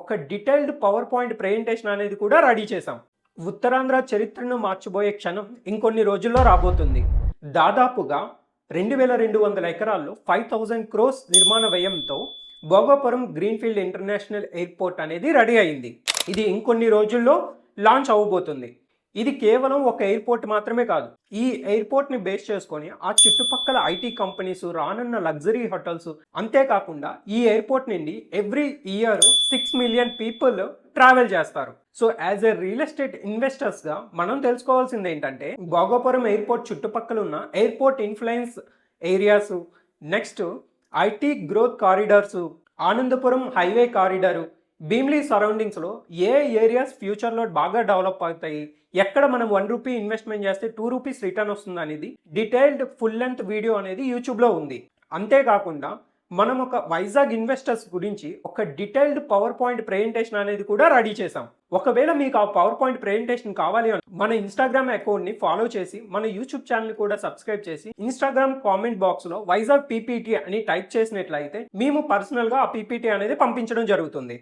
ఒక detailed power point presentation అనేది కూడా రెడీ చేశాం. ఉత్తరాంధ్ర చరిత్రను మార్చబోయే క్షణం ఇంకొన్ని రోజుల్లో రాబోతుంది. దాదాపుగా 2200 ఎకరాల్లో 5000 క్రోర్స్ నిర్మాణ వ్యయంతో భోగాపురం గ్రీన్ఫీల్డ్ ఇంటర్నేషనల్ ఎయిర్పోర్ట్ అనేది రెడీ అయింది. ఇది ఇంకొన్ని రోజుల్లో లాంచ్ అవ్వబోతుంది. ఇది కేవలం ఒక ఎయిర్పోర్ట్ మాత్రమే కాదు. ఈ ఎయిర్పోర్ట్ని బేస్ చేసుకొని ఆ చుట్టుపక్కల ఐటీ కంపెనీస్, రానున్న లగ్జరీ హోటల్స్, అంతేకాకుండా ఈ ఎయిర్పోర్ట్ నుండి every year 6 million people travel చేస్తారు. So as a real estate ఇన్వెస్టర్స్గా మనం తెలుసుకోవాల్సింది ఏంటంటే, భోగాపురం ఎయిర్పోర్ట్ చుట్టుపక్కల ఉన్న airport influence areas, next IT growth corridors, Anandapuram highway corridor, Bheemili సరౌండింగ్స్లో ఏ ఏరియాస్ ఫ్యూచర్లో బాగా డెవలప్ అవుతాయి, ఎక్కడ మనం 1 రూపీ ఇన్వెస్ట్మెంట్ చేస్తే 2 రూపీస్ రిటర్న్ వస్తుంది అనేది డీటెయిల్డ్ ఫుల్ లెంత్ వీడియో అనేది యూట్యూబ్లో ఉంది. అంతేకాకుండా మనం ఒక వైజాగ్ ఇన్వెస్టర్స్ గురించి ఒక డీటెయిల్డ్ పవర్ పాయింట్ ప్రెజెంటేషన్ అనేది కూడా రెడీ చేసాం. ఒకవేళ మీకు ఆ పవర్ పాయింట్ ప్రెజెంటేషన్ కావాలి అని మన ఇన్స్టాగ్రామ్ అకౌంట్ని ఫాలో చేసి మన యూట్యూబ్ ఛానల్ని కూడా సబ్స్క్రైబ్ చేసి ఇన్స్టాగ్రామ్ కామెంట్ బాక్స్లో వైజాగ్ పీపీటీ అని టైప్ చేసినట్లయితే మేము పర్సనల్గా ఆ పీపీటీ అనేది పంపించడం జరుగుతుంది.